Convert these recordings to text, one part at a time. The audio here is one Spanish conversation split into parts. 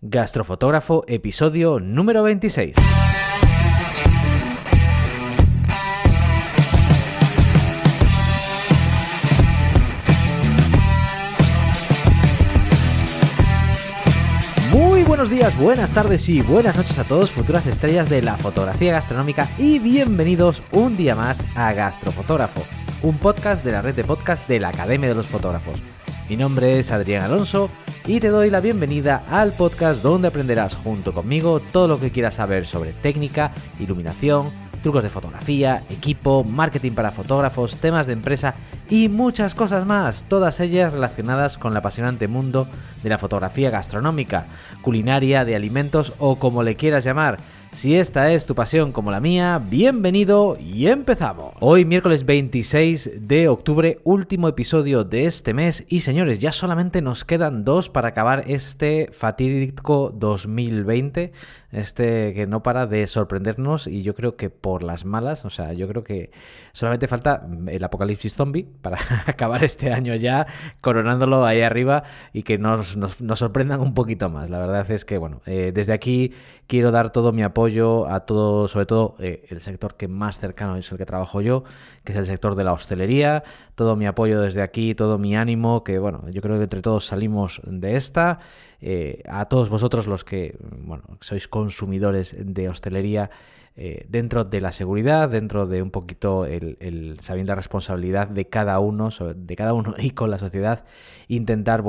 Gastrofotógrafo, episodio número 26. Muy buenos días, buenas tardes y buenas noches a todos, futuras estrellas de la fotografía gastronómica, y bienvenidos un día más a Gastrofotógrafo, un podcast de la red de podcast de la Academia de los Fotógrafos. Mi nombre es Adrián Alonso y te doy la bienvenida al podcast donde aprenderás junto conmigo todo lo que quieras saber sobre técnica, iluminación, trucos de fotografía, equipo, marketing para fotógrafos, temas de empresa y muchas cosas más, todas ellas relacionadas con el apasionante mundo de la fotografía gastronómica, culinaria, de alimentos o como le quieras llamar. Si esta es tu pasión como la mía, bienvenido y empezamos. Hoy miércoles 26 de octubre, último episodio de este mes y señores, ya solamente nos quedan 2 para acabar este fatídico 2020, que no para de sorprendernos y yo creo que por las malas, yo creo que solamente falta el apocalipsis zombie para acabar este año ya, coronándolo ahí arriba y que nos sorprendan un poquito más. La verdad es que, desde aquí quiero dar todo mi apoyo a todo, sobre todo el sector que más cercano es el que trabajo yo, que es el sector de la hostelería. Todo mi apoyo desde aquí, todo mi ánimo, que yo creo que entre todos salimos de esta. A todos vosotros los que sois consumidores de hostelería, dentro de la seguridad, dentro de un poquito el sabiendo la responsabilidad de cada uno y con la sociedad, intentar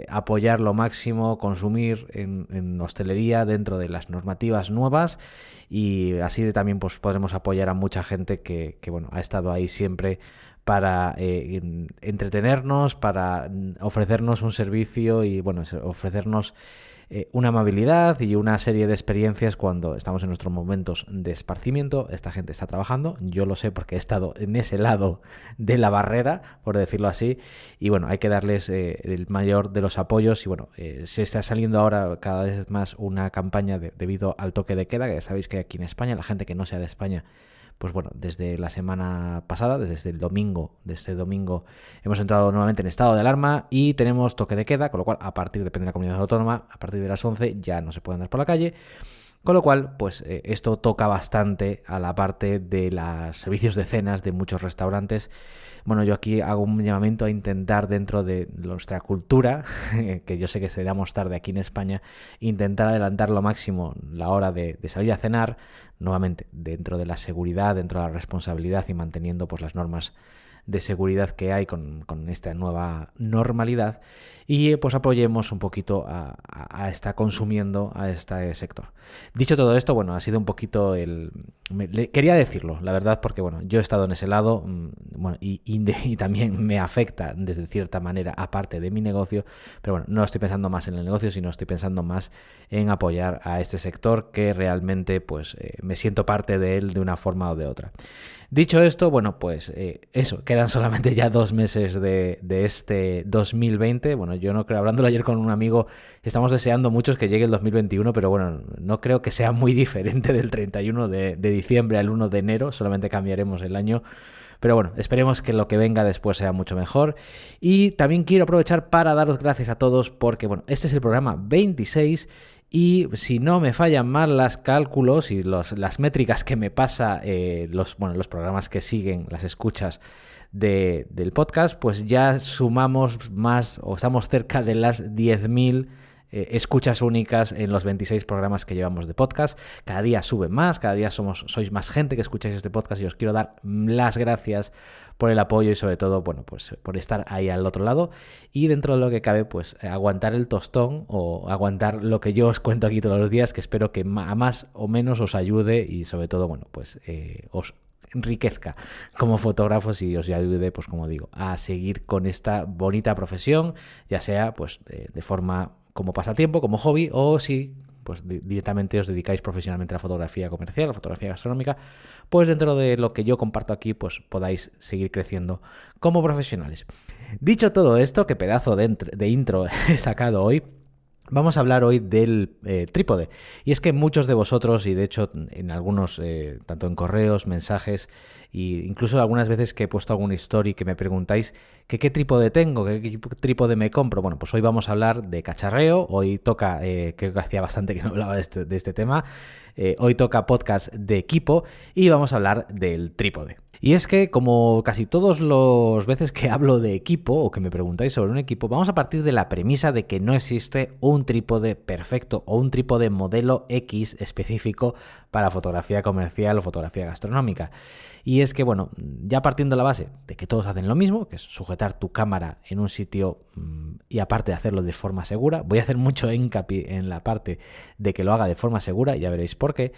apoyar lo máximo, consumir en hostelería dentro de las normativas nuevas, y así también podremos apoyar a mucha gente que ha estado ahí siempre para entretenernos, para ofrecernos un servicio y ofrecernos una amabilidad y una serie de experiencias cuando estamos en nuestros momentos de esparcimiento. Esta gente está trabajando, yo lo sé porque he estado en ese lado de la barrera, por decirlo así, y hay que darles el mayor de los apoyos. Y se está saliendo ahora cada vez más una campaña debido al toque de queda, que sabéis que aquí en España, la gente que no sea de España, desde la semana pasada, desde este domingo hemos entrado nuevamente en estado de alarma y tenemos toque de queda, con lo cual depende de la comunidad autónoma, a partir de las 11 ya no se puede andar por la calle, con lo cual esto toca bastante a la parte de los servicios de cenas de muchos restaurantes. Yo aquí hago un llamamiento a intentar, dentro de nuestra cultura, que yo sé que seremos tarde aquí en España, intentar adelantar lo máximo la hora de salir a cenar, nuevamente dentro de la seguridad, dentro de la responsabilidad y manteniendo las normas de seguridad que hay con esta nueva normalidad, y apoyemos un poquito a consumiendo a este sector. Dicho todo esto, ha sido un poquito quería decirlo, la verdad, porque yo he estado en ese lado, y también me afecta desde cierta manera, aparte de mi negocio, pero no estoy pensando más en el negocio, sino estoy pensando más en apoyar a este sector que realmente me siento parte de él de una forma o de otra. Dicho esto, eso, quedan solamente ya 2 meses de este 2020. Yo no creo, hablándolo ayer con un amigo, estamos deseando muchos que llegue el 2021, pero no creo que sea muy diferente del 31 de diciembre al 1 de enero, solamente cambiaremos el año. Pero esperemos que lo que venga después sea mucho mejor. Y también quiero aprovechar para daros gracias a todos porque, este es el programa 26 y si no me fallan mal los cálculos y las métricas que me pasa los programas que siguen las escuchas del podcast, ya sumamos más o estamos cerca de las 10.000 escuchas únicas en los 26 programas que llevamos de podcast. Cada día sube más, cada día sois más gente que escucháis este podcast y os quiero dar las gracias por el apoyo y sobre todo por estar ahí al otro lado y, dentro de lo que cabe, aguantar el tostón o aguantar lo que yo os cuento aquí todos los días, que espero que a más o menos os ayude y sobre todo os enriquezca como fotógrafos y os ayude, como digo, a seguir con esta bonita profesión, ya sea de forma como pasatiempo, como hobby, o si directamente os dedicáis profesionalmente a la fotografía comercial, a la fotografía gastronómica, dentro de lo que yo comparto aquí, podáis seguir creciendo como profesionales. Dicho todo esto, qué pedazo de intro he sacado hoy, Vamos a hablar hoy del trípode. Y es que muchos de vosotros, y de hecho en algunos, tanto en correos, mensajes, e incluso algunas veces que he puesto alguna story que me preguntáis que qué trípode tengo, qué trípode me compro. Bueno, pues hoy vamos a hablar de cacharreo. Hoy toca, creo que hacía bastante que no hablaba de este tema, hoy toca podcast de equipo y vamos a hablar del trípode. Y es que, como casi todas las veces que hablo de equipo o que me preguntáis sobre un equipo, vamos a partir de la premisa de que no existe un trípode perfecto o un trípode modelo X específico para fotografía comercial o fotografía gastronómica. Y es que, bueno, ya partiendo de la base de que todos hacen lo mismo, que es sujetar tu cámara en un sitio y aparte de hacerlo de forma segura, voy a hacer mucho hincapié en la parte de que lo haga de forma segura, ya veréis por qué.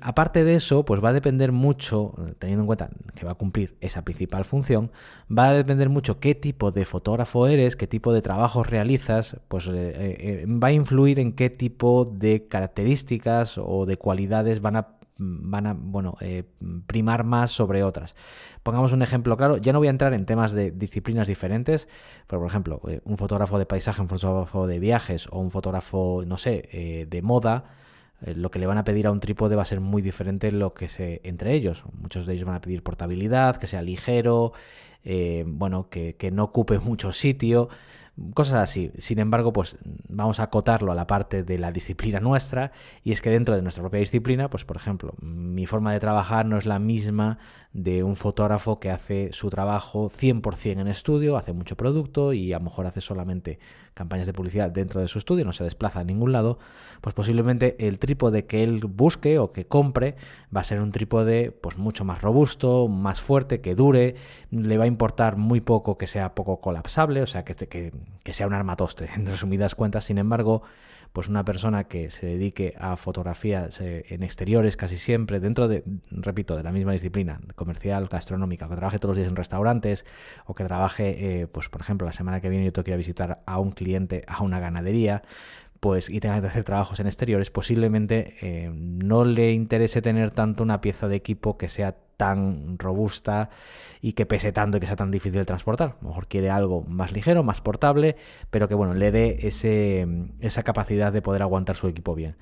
Aparte de eso, pues va a depender mucho, teniendo en cuenta que va a cumplir esa principal función, va a depender mucho qué tipo de fotógrafo eres, qué tipo de trabajos realizas, pues va a influir en qué tipo de características o de cualidades van a primar más sobre otras. Pongamos un ejemplo claro, ya no voy a entrar en temas de disciplinas diferentes, pero por ejemplo, un fotógrafo de paisaje, un fotógrafo de viajes o un fotógrafo, no sé, de moda, lo que le van a pedir a un trípode va a ser muy diferente entre ellos. Muchos de ellos van a pedir portabilidad, que sea ligero, que no ocupe mucho sitio, cosas así. Sin embargo, pues vamos a acotarlo a la parte de la disciplina nuestra, y es que dentro de nuestra propia disciplina, pues por ejemplo, mi forma de trabajar no es la misma de un fotógrafo que hace su trabajo 100% en estudio, hace mucho producto y a lo mejor hace solamente campañas de publicidad dentro de su estudio, no se desplaza a ningún lado. Pues posiblemente el trípode que él busque o que compre va a ser un trípode pues mucho más robusto, más fuerte, que dure, le va a importar muy poco que sea poco colapsable, o sea, que sea un armatostre, en resumidas cuentas. Sin embargo, pues una persona que se dedique a fotografía en exteriores casi siempre, dentro de, repito, de la misma disciplina comercial, gastronómica, que trabaje todos los días en restaurantes o que trabaje, pues por ejemplo, la semana que viene yo tengo que ir a visitar a un cliente a una ganadería, pues y tenga que hacer trabajos en exteriores, posiblemente no le interese tener tanto una pieza de equipo que sea tan robusta y que pese tanto y que sea tan difícil de transportar. A lo mejor quiere algo más ligero, más portable, pero que bueno, le dé esa capacidad de poder aguantar su equipo bien.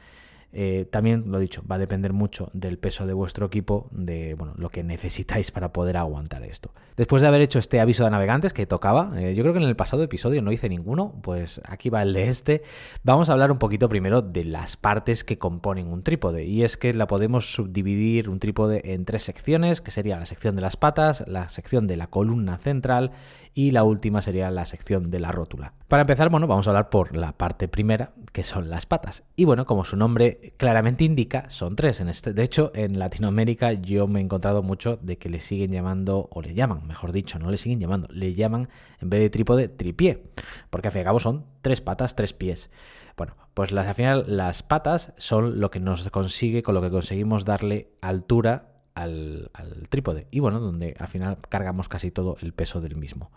También, lo dicho, va a depender mucho del peso de vuestro equipo, de lo que necesitáis para poder aguantar esto. Después de haber hecho este aviso de navegantes que tocaba, yo creo que en el pasado episodio no hice ninguno, pues aquí va el de este. Vamos a hablar un poquito primero de las partes que componen un trípode, y es que la podemos subdividir un trípode en 3 secciones, que sería la sección de las patas, la sección de la columna central y la última sería la sección de la rótula. Para empezar, vamos a hablar por la parte primera, que son las patas. Y bueno, como su nombre claramente indica, son 3. De hecho, en Latinoamérica yo me he encontrado mucho de que le siguen llamando, o le llaman, mejor dicho, no le siguen llamando, le llaman en vez de trípode, tripié, porque al fin y al cabo son 3 patas, 3 pies. Bueno, pues al final las patas son lo que nos consigue, con lo que conseguimos darle altura al trípode, y bueno, donde al final cargamos casi todo el peso del mismo.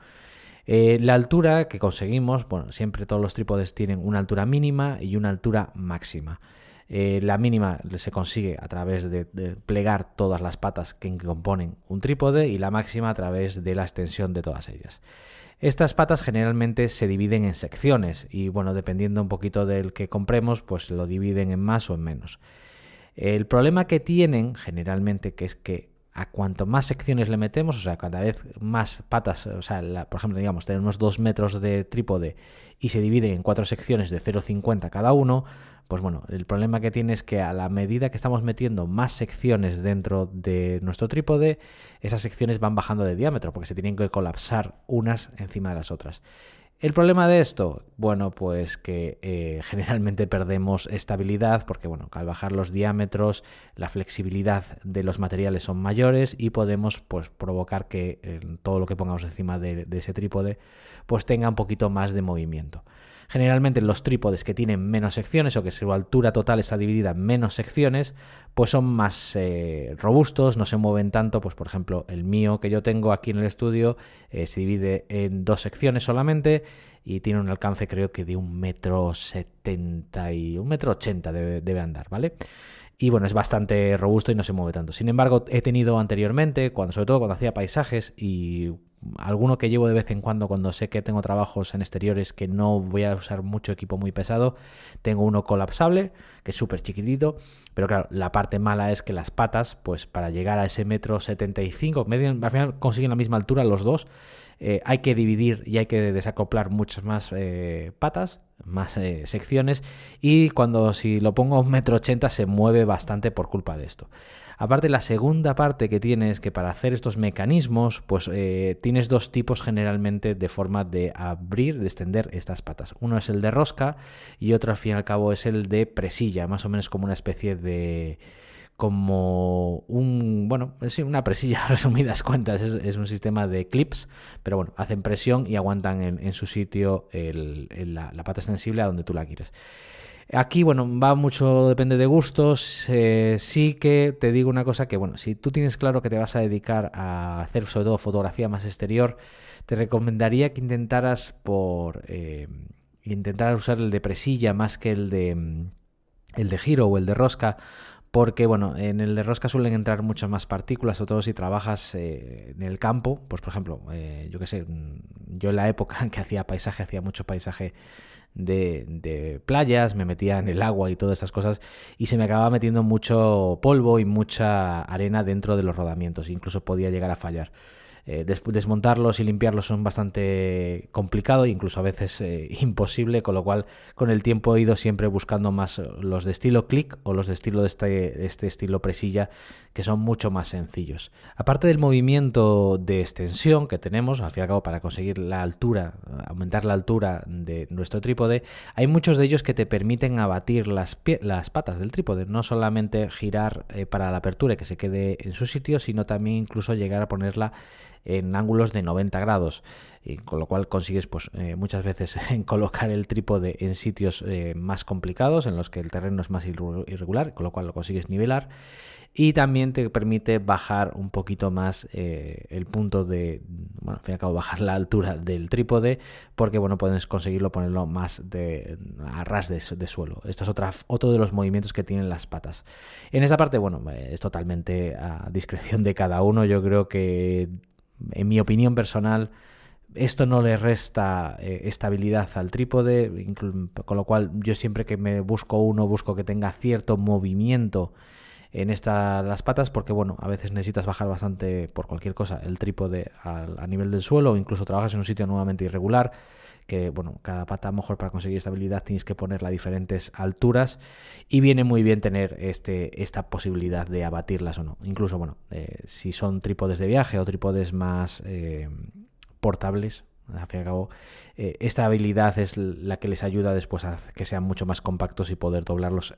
La altura que conseguimos, siempre todos los trípodes tienen una altura mínima y una altura máxima. La mínima se consigue a través de plegar todas las patas que componen un trípode, y la máxima a través de la extensión de todas ellas. Estas patas generalmente se dividen en secciones y dependiendo un poquito del que compremos, pues lo dividen en más o en menos. El problema que tienen generalmente que es que a cuanto más secciones le metemos, o sea, cada vez más patas, o sea, por ejemplo, digamos, tenemos 2 metros de trípode y se divide en 4 secciones de 0,50 cada uno, pues el problema que tiene es que a la medida que estamos metiendo más secciones dentro de nuestro trípode, esas secciones van bajando de diámetro porque se tienen que colapsar unas encima de las otras. ¿El problema de esto? Pues que generalmente perdemos estabilidad porque, al bajar los diámetros, la flexibilidad de los materiales son mayores y podemos provocar que todo lo que pongamos encima de ese trípode pues tenga un poquito más de movimiento. Generalmente los trípodes que tienen menos secciones o que su altura total está dividida en menos secciones, pues son más robustos, no se mueven tanto. Pues por ejemplo, el mío que yo tengo aquí en el estudio se divide en 2 secciones solamente y tiene un alcance creo que de 1,70 m y 1,80 m debe andar, ¿vale? Y es bastante robusto y no se mueve tanto. Sin embargo, he tenido anteriormente, sobre todo cuando hacía paisajes y alguno que llevo de vez en cuando sé que tengo trabajos en exteriores que no voy a usar mucho equipo muy pesado. Tengo uno colapsable, que es súper chiquitito, pero claro, la parte mala es que las patas, pues para llegar a ese 1,75 m, al final consiguen la misma altura los dos. Hay que dividir y hay que desacoplar muchas más patas, más secciones, y si lo pongo a 1,80 m se mueve bastante por culpa de esto. Aparte, la segunda parte que tienes, que para hacer estos mecanismos, pues tienes dos tipos generalmente de forma de abrir, de extender estas patas. Uno es el de rosca y otro al fin y al cabo es el de presilla, más o menos como una especie de... una presilla, resumidas cuentas, es un sistema de clips, pero bueno, hacen presión y aguantan en su sitio la pata extensible a donde tú la quieres. Aquí, va mucho, depende de gustos. Sí que te digo una cosa, que si tú tienes claro que te vas a dedicar a hacer sobre todo fotografía más exterior, te recomendaría que intentaras usar el de presilla más que el de giro o el de rosca, porque en el de rosca suelen entrar muchas más partículas, sobre todo si trabajas en el campo. Pues por ejemplo, yo en la época en que hacía mucho paisaje de playas, me metía en el agua y todas estas cosas, y se me acababa metiendo mucho polvo y mucha arena dentro de los rodamientos, incluso podía llegar a fallar. Desmontarlos y limpiarlos son bastante complicado, incluso a veces imposible, con lo cual con el tiempo he ido siempre buscando más los de estilo click o los de estilo de este estilo presilla, que son mucho más sencillos. Aparte del movimiento de extensión que tenemos, al fin y al cabo, para conseguir la altura, aumentar la altura de nuestro trípode, hay muchos de ellos que te permiten abatir las patas del trípode, no solamente girar para la apertura y que se quede en su sitio, sino también incluso llegar a ponerla en ángulos de 90 grados, y con lo cual consigues muchas veces colocar el trípode en sitios más complicados, en los que el terreno es más irregular, con lo cual lo consigues nivelar, y también te permite bajar un poquito más el punto de, al fin y al cabo, bajar la altura del trípode, porque puedes conseguirlo ponerlo más a ras de suelo. Esto es otro de los movimientos que tienen las patas. En esta parte, es totalmente a discreción de cada uno. Yo creo que, en mi opinión personal, esto no le resta estabilidad al trípode, con lo cual yo siempre que busco que tenga cierto movimiento en las patas, porque a veces necesitas bajar bastante por cualquier cosa el trípode a nivel del suelo, o incluso trabajas en un sitio nuevamente irregular, que cada pata, a lo mejor para conseguir estabilidad tienes que ponerla a diferentes alturas, y viene muy bien tener esta posibilidad de abatirlas o no. Incluso si son trípodes de viaje o trípodes más portables, al fin y al cabo, esta habilidad es la que les ayuda después a que sean mucho más compactos y poder doblarlos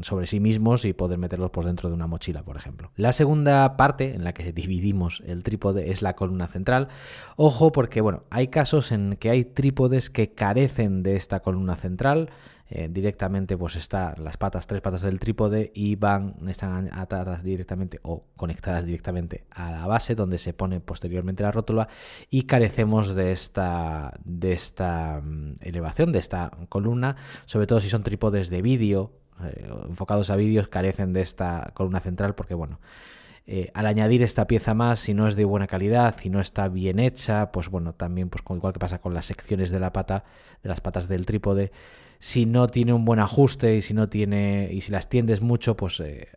sobre sí mismos y poder meterlos por dentro de una mochila, por ejemplo. La segunda parte en la que dividimos el trípode es la columna central. Ojo, porque hay casos en que hay trípodes que carecen de esta columna central. Directamente están tres patas del trípode y están atadas directamente o conectadas directamente a la base, donde se pone posteriormente la rótula, y carecemos de esta elevación, de esta columna, sobre todo si son trípodes de vídeo, enfocados a vídeos, carecen de esta columna central, porque al añadir esta pieza más, si no es de buena calidad y no está bien hecha, también igual que pasa con las secciones de las patas del trípode, si no tiene un buen ajuste y si las tiendes mucho,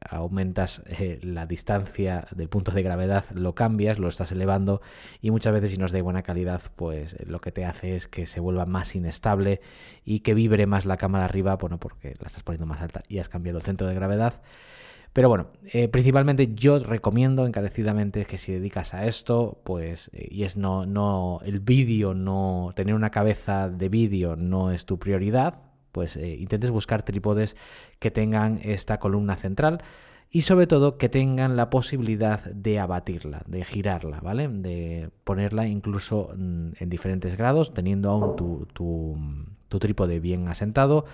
aumentas la distancia del punto de gravedad, lo cambias, lo estás elevando, y muchas veces, si no es de buena calidad, lo que te hace es que se vuelva más inestable y que vibre más la cámara arriba, porque la estás poniendo más alta y has cambiado el centro de gravedad. Pero principalmente yo recomiendo encarecidamente que si dedicas a esto, y es no el vídeo, no tener una cabeza de vídeo no es tu prioridad, intentes buscar trípodes que tengan esta columna central y sobre todo que tengan la posibilidad de abatirla, de girarla, ¿vale? De ponerla incluso en diferentes grados, teniendo aún tu trípode bien asentado,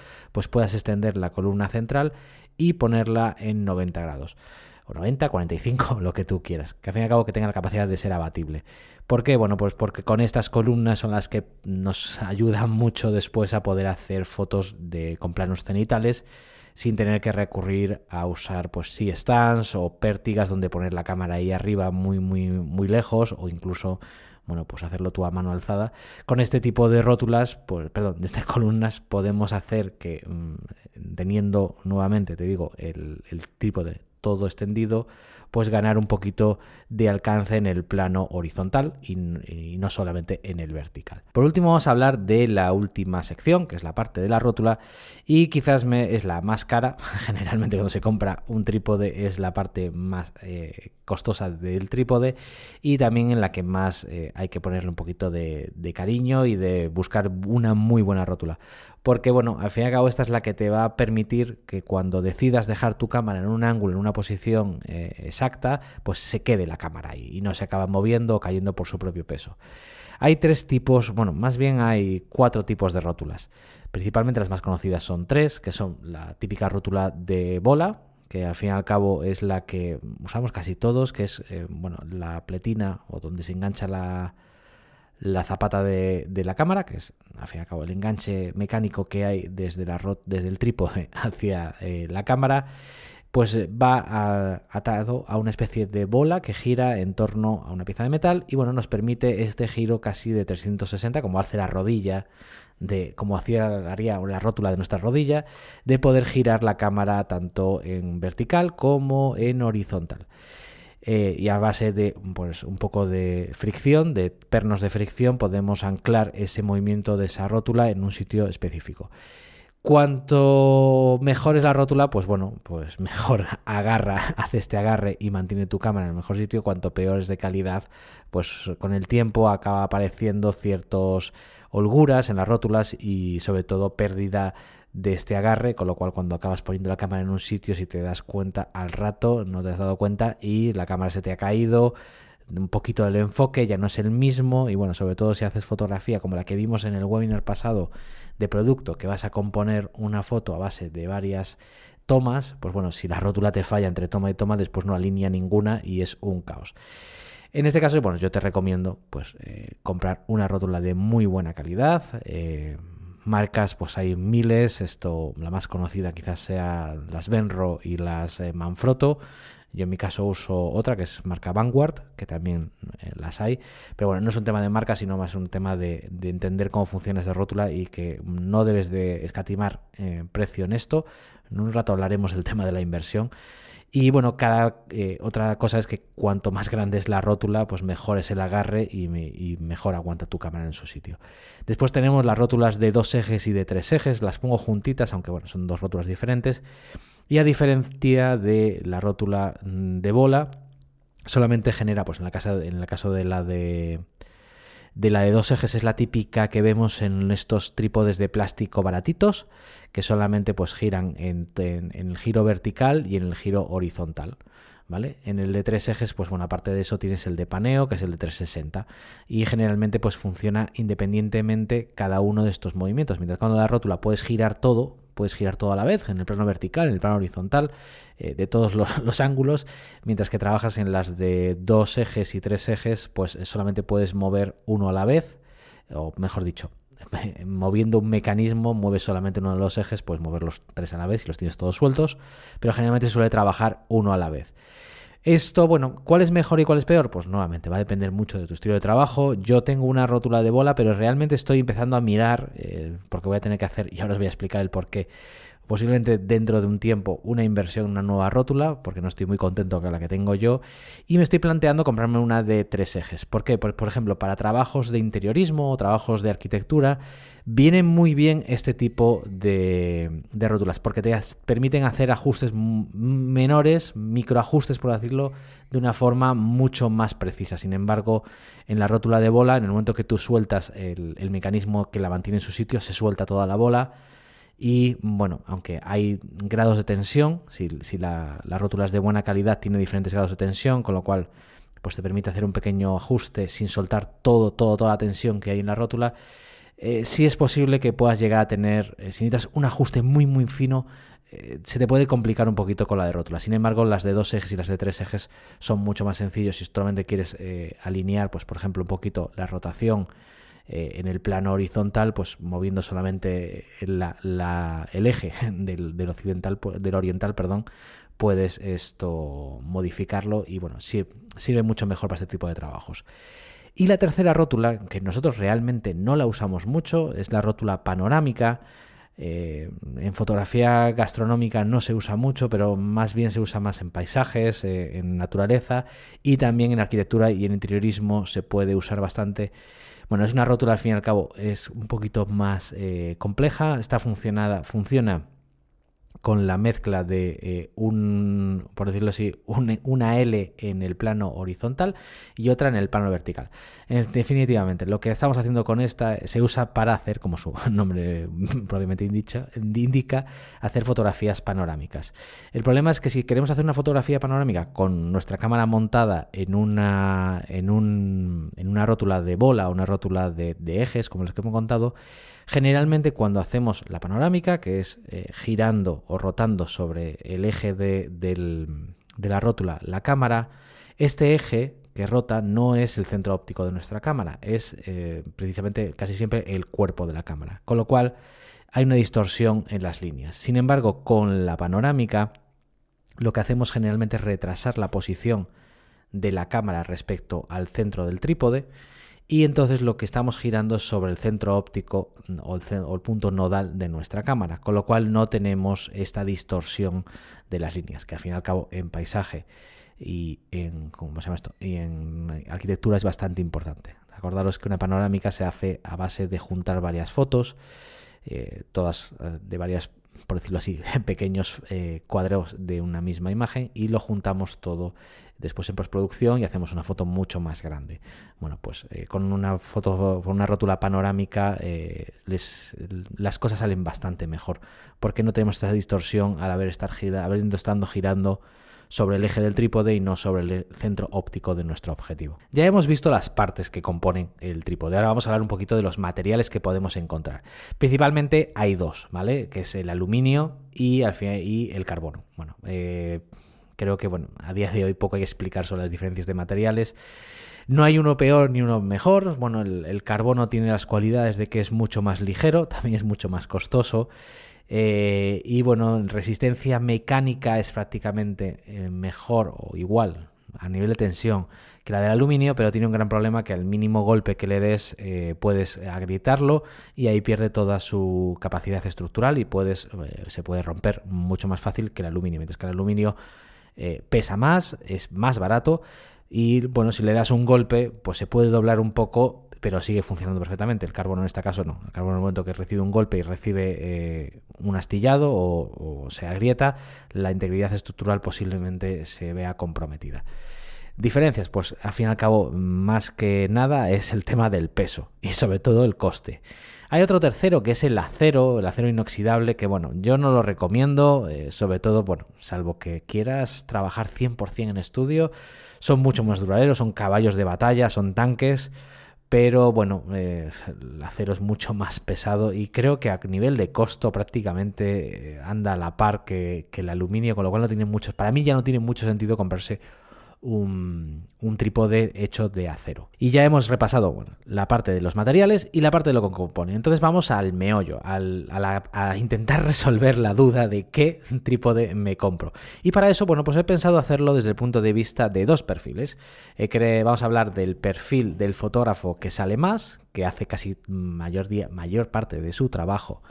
puedas extender la columna central y ponerla en 90 grados. O 90, 45, lo que tú quieras, que al fin y al cabo que tenga la capacidad de ser abatible. ¿Por qué? Porque con estas columnas son las que nos ayudan mucho después a poder hacer fotos con planos cenitales sin tener que recurrir a usar C-stands o pértigas donde poner la cámara ahí arriba muy, muy, muy lejos, o incluso bueno, pues hacerlo tú a mano alzada. Con este tipo de rótulas, pues, perdón, de estas columnas, podemos hacer que, teniendo nuevamente, te digo, el trípode todo extendido, pues ganar un poquito de alcance en el plano horizontal y no solamente en el vertical. Por último, vamos a hablar de la última sección, que es la parte de la rótula, y quizás es la más cara. Generalmente cuando se compra un trípode es la parte más costosa del trípode y también en la que más hay que ponerle un poquito de cariño y de buscar una muy buena rótula. Porque, bueno, al fin y al cabo esta es la que te va a permitir que cuando decidas dejar tu cámara en un ángulo, en una posición exacta, pues se quede la cámara ahí y no se acaba moviendo o cayendo por su propio peso. Hay 3 tipos, bueno, más bien hay 4 tipos de rótulas. Principalmente las más conocidas son 3, que son la típica rótula de bola, que al fin y al cabo es la que usamos casi todos, que es la pletina o donde se engancha la zapata de la cámara, que es al fin y al cabo el enganche mecánico que hay desde el trípode hacia la cámara, pues va atado a una especie de bola que gira en torno a una pieza de metal y bueno, nos permite este giro casi de 360, como hace la rodilla, como haría la rótula de nuestra rodilla, de poder girar la cámara tanto en vertical como en horizontal. Y a base de pues, un poco de fricción, de pernos de fricción, podemos anclar ese movimiento de esa rótula en un sitio específico. Cuanto mejor es la rótula, pues bueno, pues mejor hace este agarre y mantiene tu cámara en el mejor sitio. Cuanto peor es de calidad, pues con el tiempo acaba apareciendo ciertas holguras en las rótulas y sobre todo pérdida de este agarre, con lo cual cuando acabas poniendo la cámara en un sitio, si te das cuenta al rato, no te has dado cuenta y la cámara se te ha caído, un poquito del enfoque ya no es el mismo y bueno, sobre todo si haces fotografía como la que vimos en el webinar pasado de producto, que vas a componer una foto a base de varias tomas, pues bueno, si la rótula te falla entre toma y toma, después no alinea ninguna y es un caos. En este caso, bueno, yo te recomiendo pues comprar una rótula de muy buena calidad. Marcas, pues hay miles, la más conocida quizás sea las Benro y las Manfrotto. Yo en mi caso uso otra que es marca Vanguard, que también las hay, pero bueno, no es un tema de marca, sino más un tema de entender cómo funciona esta rótula y que no debes de escatimar precio en esto. En un rato hablaremos del tema de la inversión. Y bueno, otra cosa es que cuanto más grande es la rótula, pues mejor es el agarre y mejor aguanta tu cámara en su sitio. Después tenemos las rótulas de 2 ejes y de 3 ejes, las pongo juntitas, aunque bueno, son 2 rótulas diferentes. Y a diferencia de la rótula de bola, solamente genera, pues en el caso de la de 2 ejes es la típica que vemos en estos trípodes de plástico baratitos, que solamente pues giran en el giro vertical y en el giro horizontal, ¿vale? En el de 3 ejes, pues bueno, aparte de eso tienes el de paneo, que es el de 360, y generalmente pues funciona independientemente cada uno de estos movimientos. Mientras cuando la rótula puedes girar todo a la vez, en el plano vertical, en el plano horizontal, de todos los ángulos, mientras que trabajas en las de 2 ejes y 3 ejes, pues solamente puedes mover uno a la vez, o mejor dicho, moviendo un mecanismo, mueves solamente uno de los ejes, puedes mover los 3 a la vez si los tienes todos sueltos, pero generalmente se suele trabajar uno a la vez. Esto, bueno, ¿cuál es mejor y cuál es peor? Pues nuevamente va a depender mucho de tu estilo de trabajo. Yo tengo una rótula de bola, pero realmente estoy empezando a mirar, porque voy a tener que hacer, y ahora os voy a explicar el por qué, posiblemente dentro de un tiempo una inversión en una nueva rótula, porque no estoy muy contento con la que tengo yo, y me estoy planteando comprarme una de 3 ejes. ¿Por qué? Por ejemplo, para trabajos de interiorismo o trabajos de arquitectura, viene muy bien este tipo de rótulas, porque te permiten hacer ajustes menores, microajustes, por decirlo, de una forma mucho más precisa. Sin embargo, en la rótula de bola, en el momento que tú sueltas el mecanismo que la mantiene en su sitio, se suelta toda la bola. Y bueno, aunque hay grados de tensión, si la rótula es de buena calidad, tiene diferentes grados de tensión, con lo cual pues te permite hacer un pequeño ajuste sin soltar toda la tensión que hay en la rótula. Sí es posible que puedas llegar a tener, si necesitas un ajuste muy muy fino, se te puede complicar un poquito con la de rótula. Sin embargo, las de 2 ejes y las de 3 ejes son mucho más sencillos. Si solamente quieres alinear, pues por ejemplo, un poquito la rotación en el plano horizontal, pues moviendo solamente el eje del oriental, puedes modificarlo y bueno, sirve mucho mejor para este tipo de trabajos. Y la tercera rótula, que nosotros realmente no la usamos mucho, es la rótula panorámica. En fotografía gastronómica no se usa mucho, pero más bien se usa más en paisajes, en naturaleza, y también en arquitectura y en interiorismo se puede usar bastante. Bueno, es una rótula, al fin y al cabo, es un poquito más compleja. Funciona con la mezcla de por decirlo así, una L en el plano horizontal y otra en el plano vertical. Definitivamente, lo que estamos haciendo con esta se usa para hacer, como su nombre propiamente indica, hacer fotografías panorámicas. El problema es que si queremos hacer una fotografía panorámica con nuestra cámara montada en una rótula de bola o una rótula de ejes, como los que hemos contado, generalmente cuando hacemos la panorámica, que es girando o rotando sobre el eje de la rótula la cámara, este eje que rota no es el centro óptico de nuestra cámara, es precisamente casi siempre el cuerpo de la cámara, con lo cual hay una distorsión en las líneas. Sin embargo, con la panorámica lo que hacemos generalmente es retrasar la posición de la cámara respecto al centro del trípode, y entonces lo que estamos girando es sobre el centro óptico o el punto nodal de nuestra cámara, con lo cual no tenemos esta distorsión de las líneas, que al fin y al cabo en paisaje y en arquitectura es bastante importante. Acordaros que una panorámica se hace a base de juntar varias fotos, todas de varias, por decirlo así, pequeños cuadros de una misma imagen, y lo juntamos todo después en postproducción y hacemos una foto mucho más grande. Bueno, pues con una rótula panorámica las cosas salen bastante mejor, porque no tenemos esta distorsión al estado girando sobre el eje del trípode y no sobre el centro óptico de nuestro objetivo. Ya hemos visto las partes que componen el trípode. Ahora vamos a hablar un poquito de los materiales que podemos encontrar. Principalmente hay dos, ¿vale? Que es el aluminio y el carbono. Bueno, creo que a día de hoy poco hay que explicar sobre las diferencias de materiales. No hay uno peor ni uno mejor. Bueno, el carbono tiene las cualidades de que es mucho más ligero, también es mucho más costoso. Y bueno, resistencia mecánica es prácticamente mejor o igual a nivel de tensión que la del aluminio, pero tiene un gran problema, que al mínimo golpe que le des puedes agrietarlo y ahí pierde toda su capacidad estructural y se puede romper mucho más fácil que el aluminio, mientras que el aluminio pesa más, es más barato y bueno, si le das un golpe pues se puede doblar un poco, pero sigue funcionando perfectamente. El carbono en este caso no. El carbono en el momento que recibe un golpe y recibe un astillado o se agrieta, la integridad estructural posiblemente se vea comprometida. Diferencias, pues al fin y al cabo, más que nada es el tema del peso y sobre todo el coste. Hay otro tercero que es el acero inoxidable, que bueno, yo no lo recomiendo, sobre todo, salvo que quieras trabajar 100% en estudio, son mucho más duraderos, son caballos de batalla, son tanques, pero bueno, el acero es mucho más pesado y creo que a nivel de costo prácticamente anda a la par que el aluminio, con lo cual para mí ya no tiene mucho sentido comprarse un trípode hecho de acero. Y ya hemos repasado la parte de los materiales y la parte de lo que compone. Entonces vamos al meollo, a intentar resolver la duda de qué trípode me compro. Y para eso, pues he pensado hacerlo desde el punto de vista de dos perfiles. Vamos a hablar del perfil del fotógrafo que sale más, que hace casi mayor parte de su trabajo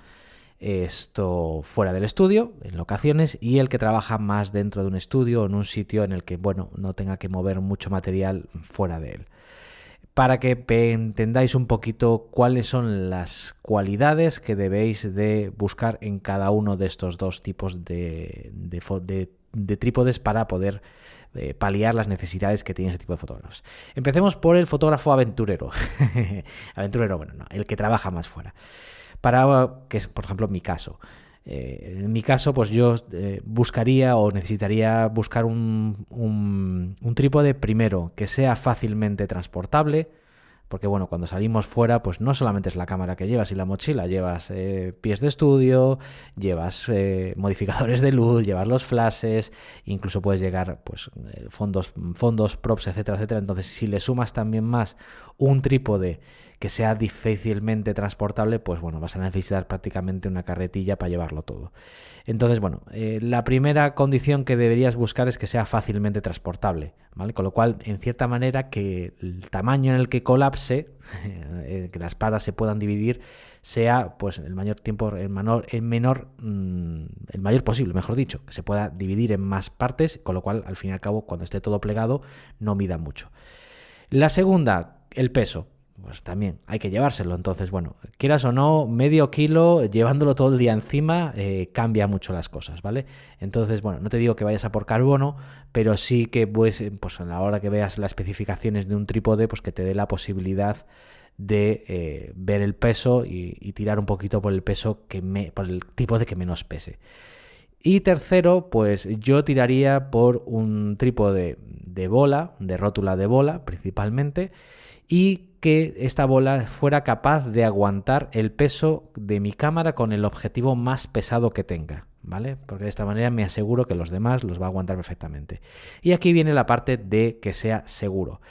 esto fuera del estudio, en locaciones, y el que trabaja más dentro de un estudio o en un sitio en el que no tenga que mover mucho material fuera de él. Para que entendáis un poquito cuáles son las cualidades que debéis de buscar en cada uno de estos dos tipos de trípodes para poder paliar las necesidades que tiene ese tipo de fotógrafos. Empecemos por el fotógrafo aventurero. El que trabaja más fuera. Que es, por ejemplo, mi caso. En mi caso, pues yo buscaría o necesitaría buscar un trípode primero que sea fácilmente transportable, Porque bueno, cuando salimos fuera, pues no solamente es la cámara que llevas y la mochila, llevas pies de estudio, llevas modificadores de luz, llevas los flashes, incluso puedes llegar pues fondos, props, etcétera, etcétera. Entonces, si le sumas también más un trípode que sea difícilmente transportable, pues bueno, vas a necesitar prácticamente una carretilla para llevarlo todo. Entonces, bueno, la primera condición que deberías buscar es que sea fácilmente transportable, ¿vale? Con lo cual, en cierta manera, que el tamaño en el que colapse, que las patas se puedan dividir, sea pues el mayor tiempo, el mayor posible, mejor dicho, que se pueda dividir en más partes, con lo cual, al fin y al cabo, cuando esté todo plegado, no mida mucho. La segunda, el peso. Pues también hay que llevárselo. Entonces, bueno, quieras o no, medio kilo, llevándolo todo el día encima, cambia mucho las cosas, ¿vale? Entonces, bueno, no te digo que vayas a por carbono, pero sí que pues a la hora que veas las especificaciones de un trípode, pues que te dé la posibilidad de ver el peso y tirar un poquito por el peso por el trípode que menos pese. Y tercero, pues yo tiraría por un trípode de bola, de rótula de bola principalmente, y que esta bola fuera capaz de aguantar el peso de mi cámara con el objetivo más pesado que tenga, ¿vale? Porque de esta manera me aseguro que los demás los va a aguantar perfectamente. Y aquí viene la parte de que sea seguro.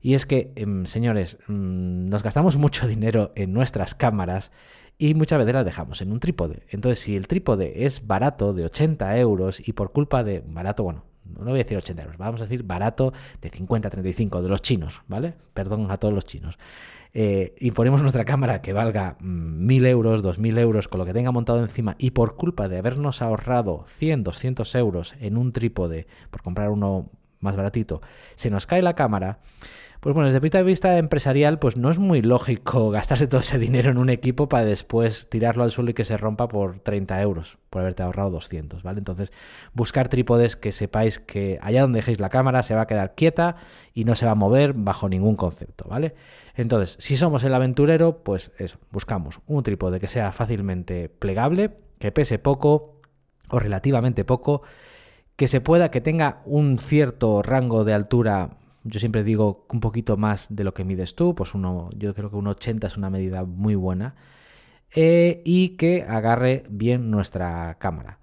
Y es que, señores, nos gastamos mucho dinero en nuestras cámaras y muchas veces las dejamos en un trípode. Entonces, si el trípode es barato, de 80 euros, y por culpa de barato, bueno, no voy a decir 80 euros, vamos a decir barato de 50, 35, de los chinos, ¿vale? Perdón a todos los chinos. Y ponemos nuestra cámara que valga 1.000 euros, 2.000 euros, con lo que tenga montado encima, y por culpa de habernos ahorrado 100, 200 euros en un trípode, por comprar uno más baratito, se nos cae la cámara. Pues bueno, desde el punto de vista empresarial, pues no es muy lógico gastarse todo ese dinero en un equipo para después tirarlo al suelo y que se rompa por 30 euros, por haberte ahorrado 200, ¿vale? Entonces, buscar trípodes que sepáis que allá donde dejéis la cámara se va a quedar quieta y no se va a mover bajo ningún concepto, ¿vale? Entonces, si somos el aventurero, pues eso, buscamos un trípode que sea fácilmente plegable, que pese poco o relativamente poco, que tenga un cierto rango de altura. Yo siempre digo un poquito más de lo que mides tú, pues yo creo que un 80 es una medida muy buena, y que agarre bien nuestra cámara.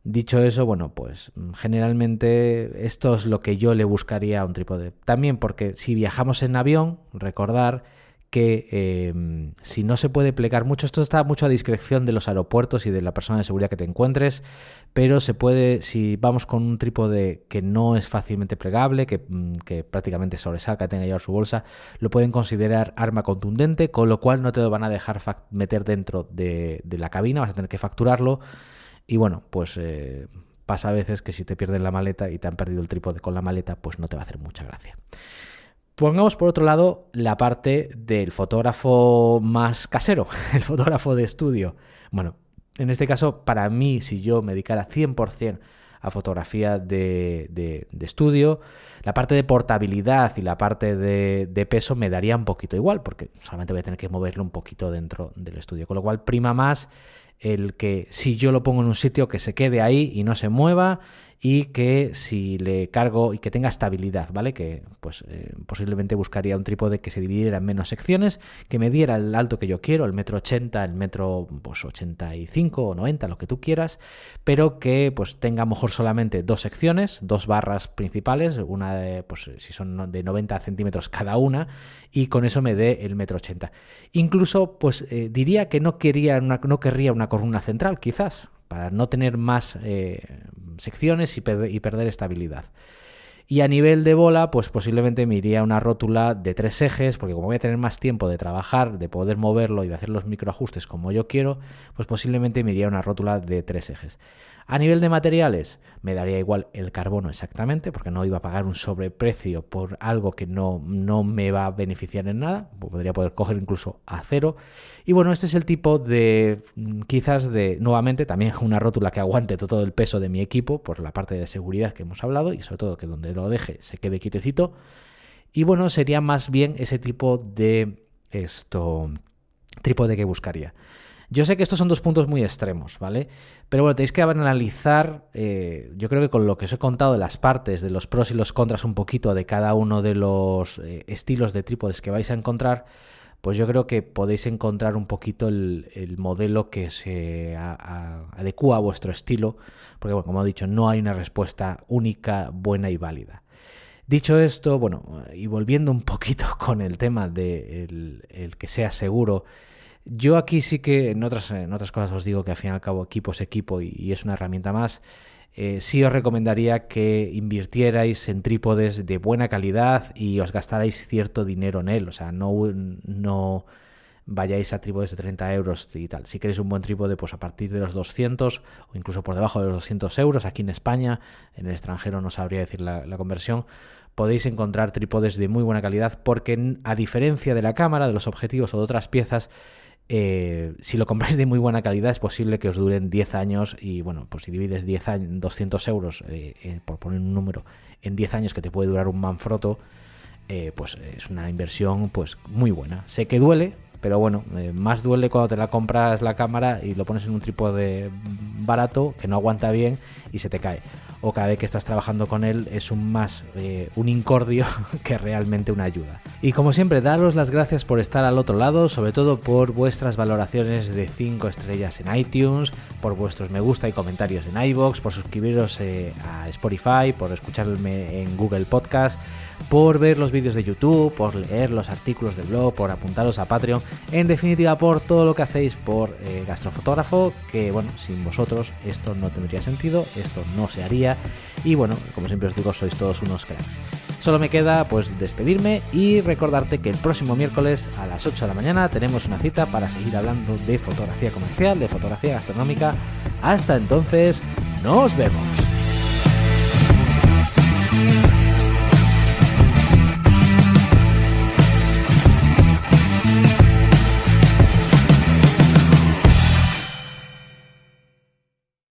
Dicho eso, bueno, pues generalmente esto es lo que yo le buscaría a un trípode. También porque si viajamos en avión, recordar que si no se puede plegar mucho, esto está mucho a discreción de los aeropuertos y de la persona de seguridad que te encuentres, pero se puede, si vamos con un trípode que no es fácilmente plegable, que prácticamente sobresalga, tenga que llevar su bolsa, lo pueden considerar arma contundente, con lo cual no te lo van a dejar meter dentro de la cabina, vas a tener que facturarlo. Y bueno, pues pasa a veces que si te pierden la maleta y te han perdido el trípode con la maleta, pues no te va a hacer mucha gracia. Pongamos por otro lado la parte del fotógrafo más casero, el fotógrafo de estudio. Bueno, en este caso, para mí, si yo me dedicara 100% a fotografía de estudio, la parte de portabilidad y la parte de peso me daría un poquito igual, porque solamente voy a tener que moverlo un poquito dentro del estudio, con lo cual prima más el que si yo lo pongo en un sitio que se quede ahí y no se mueva, y que si le cargo y que tenga estabilidad, ¿vale? Que pues posiblemente buscaría un trípode que se dividiera en menos secciones, que me diera el alto que yo quiero, el 1,80 m, el metro pues 85 o 90, lo que tú quieras, pero que pues tenga a lo mejor solamente dos secciones, dos barras principales, una de, pues si son de 90 centímetros cada una, y con eso me dé el 1,80 m. Incluso pues diría que no querría una columna central, quizás, para no tener más secciones y perder estabilidad. Y a nivel de bola, pues posiblemente me iría a una rótula de 3 ejes, porque como voy a tener más tiempo de trabajar, de poder moverlo y de hacer los microajustes como yo quiero, pues posiblemente me iría a una rótula de 3 ejes. A nivel de materiales, me daría igual el carbono exactamente, porque no iba a pagar un sobreprecio por algo que no me va a beneficiar en nada. Podría poder coger incluso acero. Y bueno, este es el tipo de, quizás nuevamente, también una rótula que aguante todo el peso de mi equipo, por la parte de seguridad que hemos hablado, y sobre todo que donde lo deje se quede quietecito. Y bueno, sería más bien ese tipo de trípode que buscaría. Yo sé que estos son dos puntos muy extremos, ¿vale? Pero bueno, tenéis que analizar, yo creo que con lo que os he contado de las partes, de los pros y los contras un poquito de cada uno de los estilos de trípodes que vais a encontrar, pues yo creo que podéis encontrar un poquito el modelo que se adecúa a vuestro estilo, porque bueno, como he dicho, no hay una respuesta única, buena y válida. Dicho esto, bueno, y volviendo un poquito con el tema de el que sea seguro, yo aquí sí que en otras cosas os digo que al fin y al cabo equipo es equipo y es una herramienta más. Sí os recomendaría que invirtierais en trípodes de buena calidad y os gastarais cierto dinero en él. O sea, no vayáis a trípodes de 30 euros y tal. Si queréis un buen trípode, pues a partir de los 200 o incluso por debajo de los 200 euros, aquí en España, en el extranjero no sabría decir la conversión, podéis encontrar trípodes de muy buena calidad porque a diferencia de la cámara, de los objetivos o de otras piezas, si lo compráis de muy buena calidad es posible que os duren 10 años y bueno, pues si divides 10 años, 200 euros, por poner un número, en 10 años que te puede durar un Manfrotto, pues es una inversión pues muy buena. Sé que duele, pero bueno, más duele cuando te la compras la cámara y lo pones en un trípode barato que no aguanta bien y se te cae. O cada vez que estás trabajando con él es un incordio que realmente una ayuda. Y como siempre, daros las gracias por estar al otro lado, sobre todo por vuestras valoraciones de 5 estrellas en iTunes, por vuestros me gusta y comentarios en iVoox, por suscribiros a Spotify, por escucharme en Google Podcast, por ver los vídeos de YouTube, por leer los artículos del blog, por apuntaros a Patreon, en definitiva por todo lo que hacéis por Gastrofotógrafo, que bueno, sin vosotros esto no tendría sentido, esto no se haría y bueno, como siempre os digo, sois todos unos cracks. Solo me queda pues despedirme y recordarte que el próximo miércoles a las 8 de la mañana tenemos una cita para seguir hablando de fotografía comercial, de fotografía gastronómica. Hasta entonces, nos vemos.